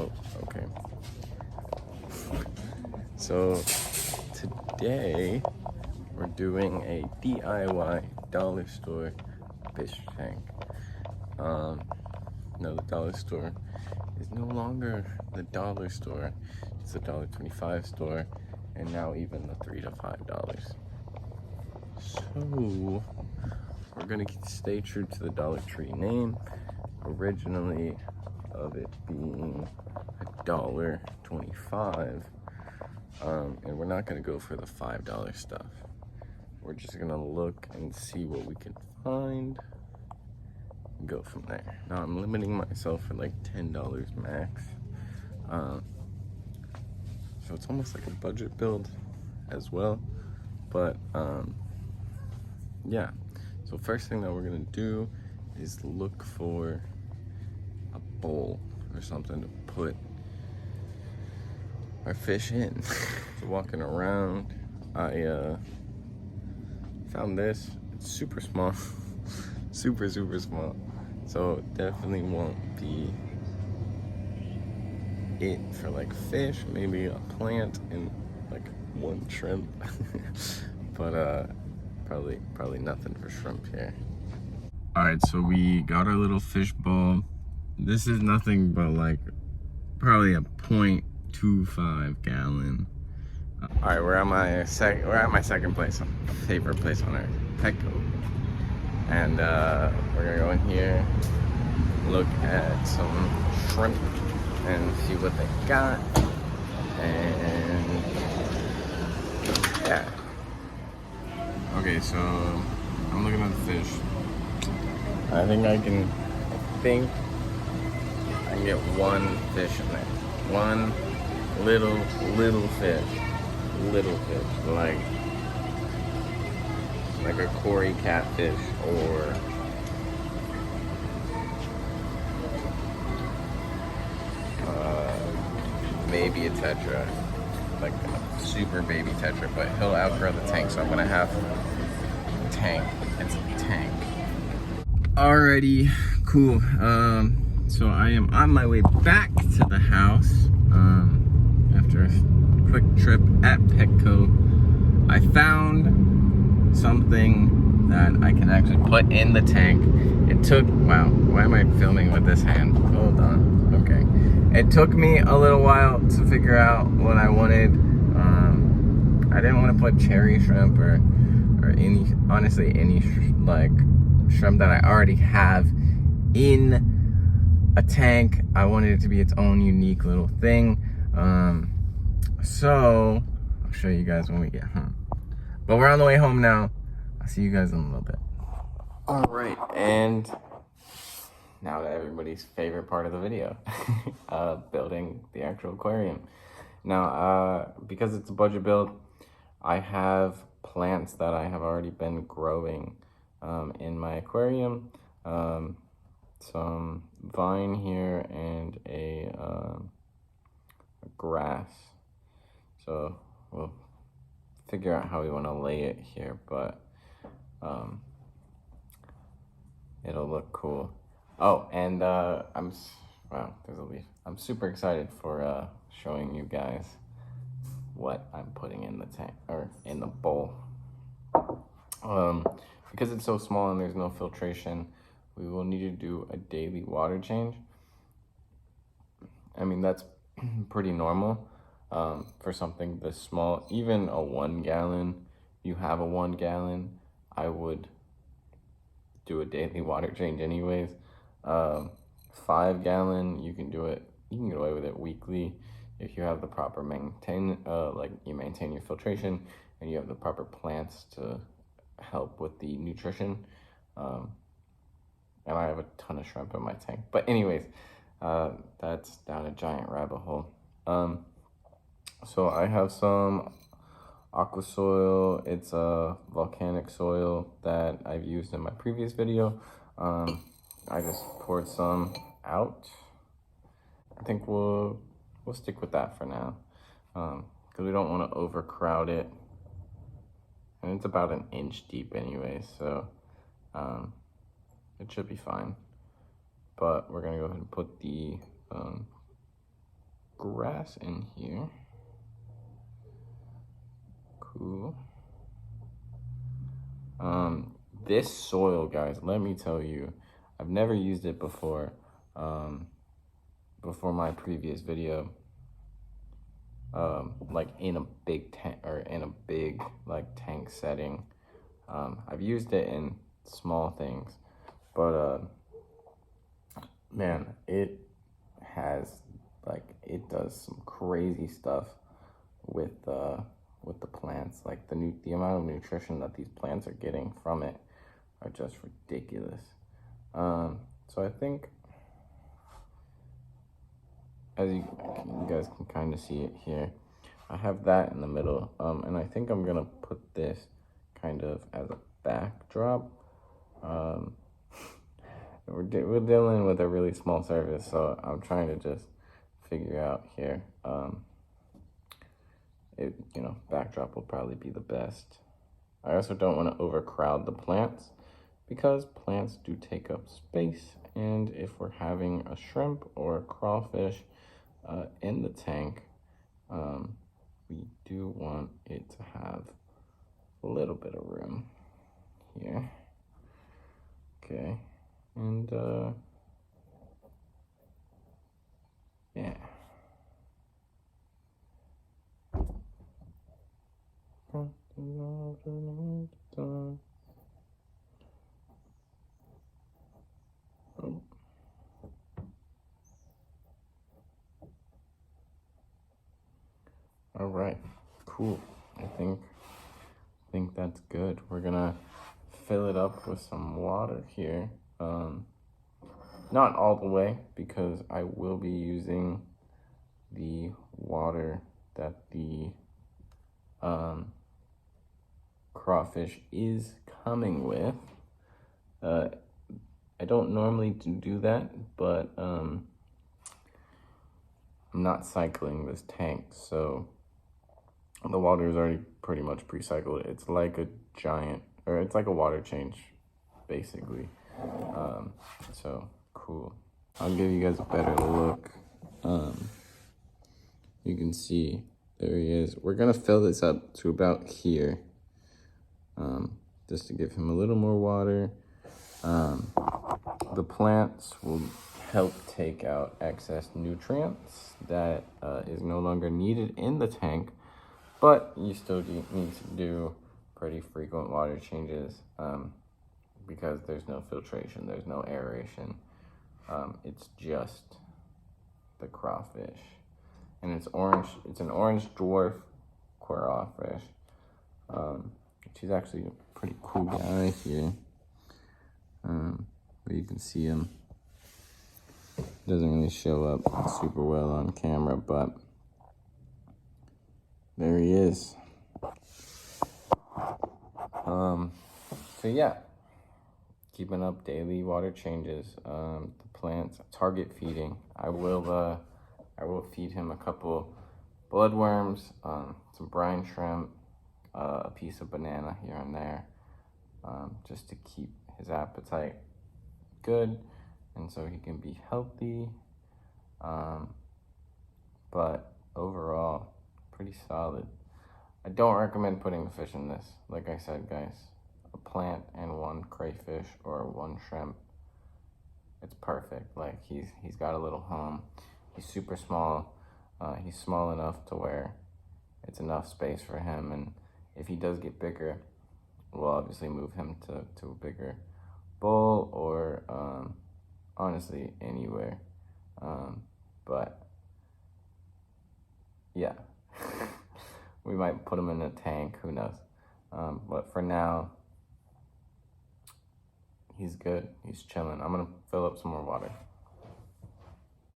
Oh, okay. So today we're doing a DIY dollar store fish tank. No, the dollar store is no longer the dollar store. It's the $1.25 store, and now even the $3 to $5. So we're gonna stay true to the Dollar Tree name, originally of it being $1.25, and we're not gonna go for the $5 stuff. We're just gonna look and see what we can find and go from there. Now I'm limiting myself for like $10 max, so it's almost like a budget build as well. But yeah, so first thing that we're gonna do is look for a bowl or something to put our fish in. So walking around, I found this. It's super small. super small, so it definitely won't be it for like fish, maybe a plant and like one shrimp. But probably nothing for shrimp here. All right, so we got our little fish bowl. This is nothing but like probably a 0.25 gallon. All right, we're at my second place, favorite place on earth, Petco, and we're gonna go in here, look at some shrimp, and see what they got, and yeah. Okay, so I'm looking at the fish. I think I can get one fish in there. One little fish. Like a Cory catfish, or maybe a tetra, like a super baby tetra, but he'll outgrow the tank, so I'm gonna have a tank. It's a tank. Alrighty, cool. So I am on my way back to the house after a quick trip at Petco. I found something that I can actually put in the tank. It took, wow, why am I filming with this hand? Hold on, okay. It took me a little while to figure out what I wanted. I didn't want to put cherry shrimp or any, honestly, any like shrimp that I already have in a tank. I wanted it to be its own unique little thing. So I'll show you guys when we get home. But we're on the way home now. I'll see you guys in a little bit. All right, and now to everybody's favorite part of the video, building the actual aquarium. Now, because it's a budget build, I have plants that I have already been growing in my aquarium. Some vine here and a grass. So we'll figure out how we want to lay it here, but it'll look cool. Oh, and wow, there's a leaf. I'm super excited for showing you guys what I'm putting in the tank, or in the bowl. Because it's so small and there's no filtration, we will need to do a daily water change. I mean, that's pretty normal for something this small. Even a 1 gallon, you have a 1 gallon, I would do a daily water change anyways. 5 gallon, you can do it, you can get away with it weekly if you have the proper you maintain your filtration and you have the proper plants to help with the nutrition. And I have a ton of shrimp in my tank. But anyways, that's down a giant rabbit hole. So I have some aqua soil. It's a volcanic soil that I've used in my previous video. I just poured some out. I think we'll stick with that for now, because we don't want to overcrowd it. And it's about 1 inch deep anyway, so it should be fine. But we're gonna go ahead and put the grass in here. Cool. This soil, guys, let me tell you, I've never used it before. Before my previous video, like in a big tank or in a big like tank setting. I've used it in small things, but man, it does some crazy stuff with the plants. Like the amount of nutrition that these plants are getting from it are just ridiculous. So I think, as you guys can kind of see it here, I have that in the middle, and I think I'm gonna put this kind of as a backdrop. We're dealing with a really small surface, so I'm trying to just figure out here. Backdrop will probably be the best. I also don't want to overcrowd the plants because plants do take up space, and if we're having a shrimp or a crawfish in the tank, we do want it to have a little bit of room here. Okay, and yeah. All right, cool. I think that's good. We're gonna fill it up with some water here. Not all the way, because I will be using the water that the crawfish is coming with. I don't normally do that, but I'm not cycling this tank, so the water is already pretty much pre-cycled. It's like a it's like a water change, basically. So cool. I'll give you guys a better look. You can see, there he is. We're gonna fill this up to about here, just to give him a little more water. The plants will help take out excess nutrients that is no longer needed in the tank, but you still need to do pretty frequent water changes because there's no filtration, there's no aeration. It's just the crawfish, and it's orange. It's an orange dwarf crawfish. She's actually a pretty cool guy here. But you can see him. Doesn't really show up super well on camera, but there he is. So yeah, keeping up daily water changes. The plants, target feeding. I will feed him a couple bloodworms, some brine shrimp, a piece of banana here and there, just to keep his appetite good and so he can be healthy. But overall, pretty solid. I don't recommend putting the fish in this. Like I said, guys, a plant and one crayfish or one shrimp, it's perfect. Like he's got a little home. He's super small. He's small enough to where it's enough space for him, and if he does get bigger, we'll obviously move him to a bigger bowl or honestly anywhere. But yeah, we might put him in a tank, who knows. But for now, he's good, he's chilling. I'm gonna fill up some more water.